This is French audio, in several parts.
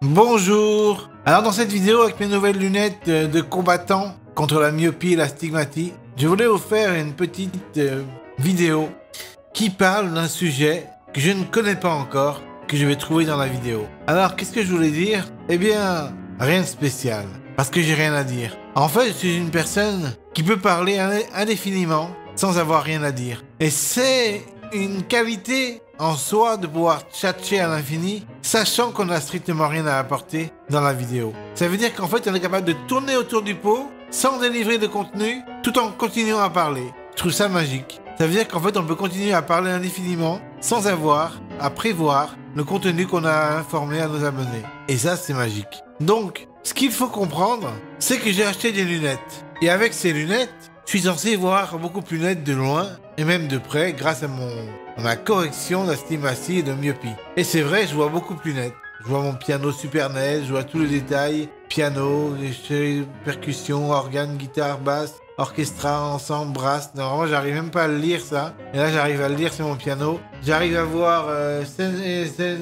Bonjour. Alors dans cette vidéo avec mes nouvelles lunettes de combattant contre la myopie et l'astigmatie, je voulais vous faire une petite vidéo qui parle d'un sujet que je ne connais pas encore, que je vais trouver dans la vidéo. Alors qu'est-ce que je voulais dire? Eh bien, rien de spécial, parce que j'ai rien à dire. En fait, je suis une personne qui peut parler indéfiniment sans avoir rien à dire. Et c'est une qualité en soi de pouvoir tchatcher à l'infini, sachant qu'on n'a strictement rien à apporter dans la vidéo. Ça veut dire qu'en fait, on est capable de tourner autour du pot sans délivrer de contenu, tout en continuant à parler. Je trouve ça magique. Ça veut dire qu'en fait, on peut continuer à parler indéfiniment sans avoir à prévoir le contenu qu'on a informé à nos abonnés. Et ça, c'est magique. Donc, ce qu'il faut comprendre, c'est que j'ai acheté des lunettes. Et avec ces lunettes, je suis censé voir beaucoup plus net de loin et même de près grâce à ma correction d'astigmatie et de myopie. Et c'est vrai, je vois beaucoup plus net. Je vois mon piano super net, je vois tous les détails. Piano, percussions, organes, guitare, basse, orchestra, ensemble, brasse. Normalement, j'arrive même pas à le lire ça. Et là, j'arrive à le lire sur mon piano. J'arrive à voir Sennheiser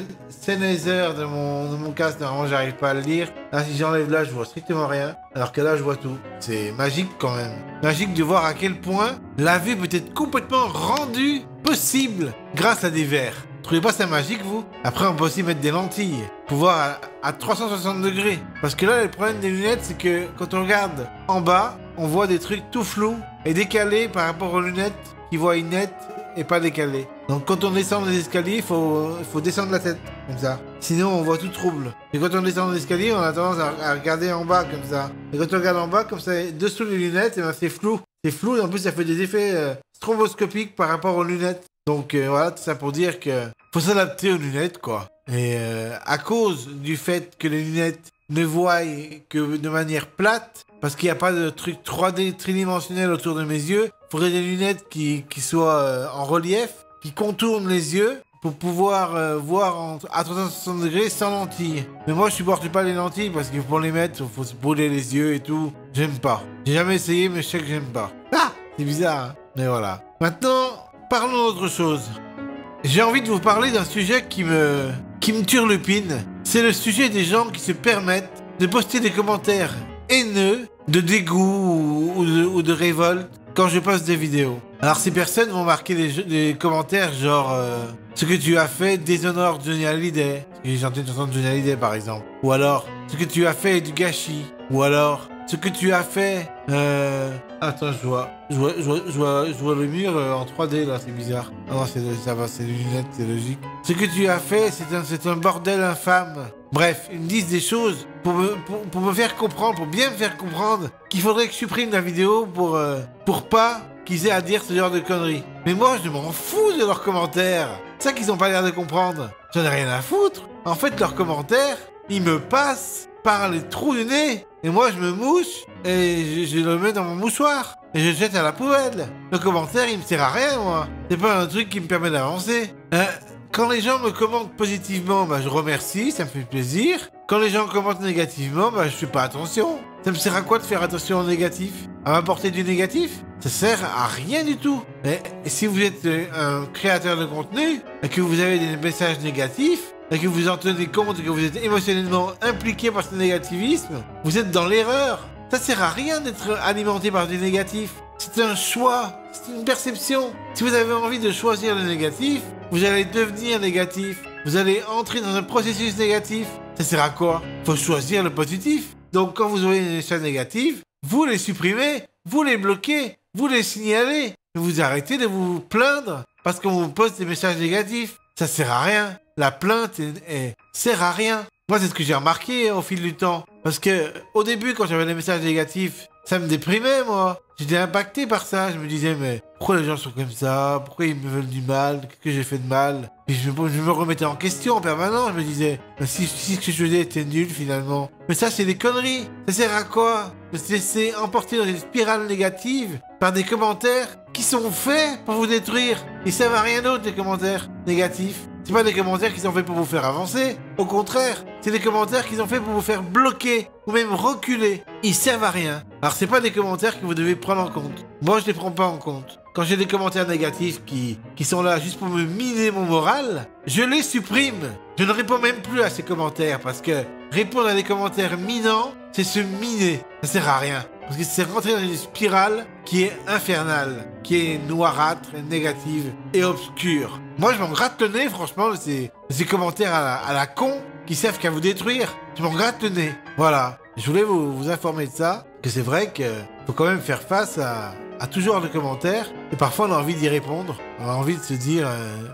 de mon casque. Normalement, j'arrive pas à le lire. Là, si j'enlève là, je vois strictement rien. Alors que là, je vois tout. C'est magique quand même. Magique de voir à quel point la vue peut être complètement rendue possible grâce à des verres. Trouvez pas ça magique, vous? Après, on peut aussi mettre des lentilles pour voir à 360 degrés. Parce que là, le problème des lunettes, c'est que quand on regarde en bas, on voit des trucs tout flous et décalés par rapport aux lunettes qui voient net et pas décalés. Donc quand on descend les escaliers, il faut descendre la tête, comme ça. Sinon, on voit tout trouble. Et quand on descend l'escalier, on a tendance à regarder en bas, comme ça. Et quand on regarde en bas, comme ça, dessous les lunettes, et ben, c'est flou. C'est flou et en plus, ça fait des effets stromboscopiques par rapport aux lunettes. Donc voilà, tout ça pour dire que faut s'adapter aux lunettes, quoi. Et à cause du fait que les lunettes ne voient que de manière plate, parce qu'il n'y a pas de truc 3D tridimensionnel autour de mes yeux, il faudrait des lunettes qui soient en relief, qui contournent les yeux pour pouvoir voir à 360 degrés sans lentilles. Mais moi, je supporte pas les lentilles parce que pour les mettre, il faut se brûler les yeux et tout. J'aime pas. J'ai jamais essayé, mais je sais que j'aime pas. Ah, c'est bizarre, hein. Mais voilà. Maintenant, parlons d'autre chose. J'ai envie de vous parler d'un sujet qui me turlupine. C'est le sujet des gens qui se permettent de poster des commentaires haineux, de dégoût ou de révolte quand je poste des vidéos. Alors ces personnes vont marquer des commentaires genre ce que tu as fait déshonore Johnny Hallyday. Parce que j'ai chanté une chanson de Johnny Hallyday par exemple. Ou alors ce que tu as fait est du gâchis. Ou alors ce que tu as fait... Attends, je vois le mur en 3D là, c'est bizarre. Ah non, ça va, c'est des lunettes, c'est logique. Ce que tu as fait, c'est un bordel infâme. Bref, ils me disent des choses pour me faire comprendre, pour bien me faire comprendre qu'il faudrait que je supprime la vidéo pour pas qu'ils aient à dire ce genre de conneries. Mais moi, je m'en fous de leurs commentaires. C'est ça qu'ils ont pas l'air de comprendre. J'en ai rien à foutre. En fait, leurs commentaires, ils me passent par les trous du nez. Et moi, je me mouche et je le mets dans mon mouchoir. Et je le jette à la poubelle. Le commentaire, il me sert à rien, moi. C'est pas un truc qui me permet d'avancer. Quand les gens me commentent positivement, bah, je remercie, ça me fait plaisir. Quand les gens commentent négativement, bah, je fais pas attention. Ça me sert à quoi de faire attention au négatif? À m'apporter du négatif? Ça sert à rien du tout. Et si vous êtes un créateur de contenu, et que vous avez des messages négatifs, et que vous en tenez compte et que vous êtes émotionnellement impliqué par ce négativisme, vous êtes dans l'erreur. Ça sert à rien d'être alimenté par du négatif. C'est un choix, c'est une perception. Si vous avez envie de choisir le négatif, vous allez devenir négatif. Vous allez entrer dans un processus négatif. Ça sert à quoi? Faut choisir le positif. Donc quand vous aurez des messages négatifs, vous les supprimez, vous les bloquez, vous les signalez. Vous arrêtez de vous plaindre parce qu'on vous poste des messages négatifs. Ça sert à rien. La plainte sert à rien. Moi, c'est ce que j'ai remarqué au fil du temps. Parce que au début, quand j'avais des messages négatifs, ça me déprimait, moi. J'étais impacté par ça. Je me disais, mais pourquoi les gens sont comme ça? Pourquoi ils me veulent du mal? Qu'est-ce que j'ai fait de mal? Et je me remettais en question en permanence. Je me disais, mais si ce que je faisais était nul finalement. Mais ça, c'est des conneries. Ça sert à quoi? De se laisser emporter dans une spirale négative par des commentaires qui sont faits pour vous détruire. Ils servent à rien d'autre, les commentaires négatifs. C'est pas des commentaires qui sont faits pour vous faire avancer. Au contraire, c'est des commentaires qui sont faits pour vous faire bloquer ou même reculer. Ils servent à rien. Alors c'est pas des commentaires que vous devez prendre en compte. moi je les prends pas en compte. Quand j'ai des commentaires négatifs qui sont là juste pour me miner mon moral, je les supprime. Je ne réponds même plus à ces commentaires parce que répondre à des commentaires minants, c'est se miner. Ça sert à rien. Parce que c'est rentrer dans une spirale qui est infernale, qui est noirâtre, négative et obscure. Moi, je m'en gratte le nez, franchement, ces commentaires à la con qui servent qu'à vous détruire. Je m'en gratte le nez. Voilà. Je voulais vous informer de ça, que c'est vrai qu'il faut quand même faire face à tout genre de commentaires. Et parfois, on a envie d'y répondre. On a envie de se dire,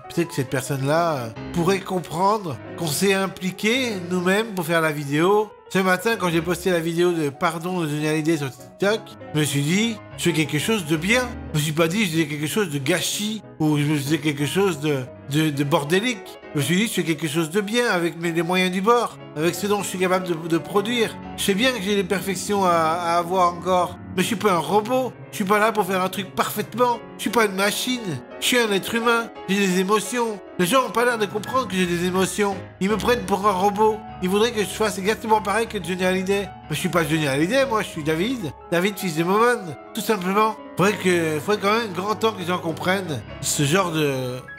peut-être que cette personne-là pourrait comprendre qu'on s'est impliqué nous-mêmes pour faire la vidéo. Ce matin, quand j'ai posté la vidéo de pardon de Johnny Hallyday sur TikTok, je me suis dit, je fais quelque chose de bien. Je me suis pas dit, je faisais quelque chose de gâchis ou je faisais quelque chose de bordélique. Je me suis dit, je fais quelque chose de bien avec les moyens du bord, avec ce dont je suis capable de produire. Je sais bien que j'ai des perfections à avoir encore, mais je suis pas un robot. Je suis pas là pour faire un truc parfaitement. Je suis pas une machine. Je suis un être humain. J'ai des émotions. Les gens ont pas l'air de comprendre que j'ai des émotions. Ils me prennent pour un robot. Ils voudraient que je fasse exactement pareil que Johnny Hallyday. Mais je suis pas Johnny Hallyday, moi je suis David. David, fils de Momon. Tout simplement. Faudrait quand même grand temps que les gens comprennent ce genre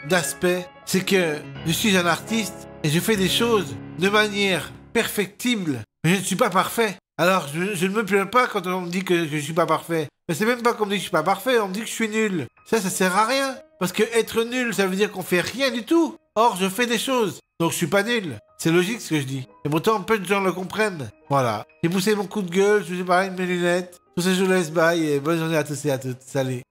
d'aspect. C'est que je suis un artiste et je fais des choses de manière perfectible. Mais je ne suis pas parfait. Alors, je ne me plains pas quand on me dit que je suis pas parfait. Mais c'est même pas qu'on me dit que je suis pas parfait, on me dit que je suis nul. Ça sert à rien. Parce que être nul, ça veut dire qu'on fait rien du tout. Or, je fais des choses. Donc, je suis pas nul. C'est logique ce que je dis. Et pourtant, peu de gens le comprennent. Voilà. J'ai poussé mon coup de gueule, je vous ai parlé de mes lunettes. Sur ce, je vous laisse, bye et bonne journée à tous et à toutes. Salut.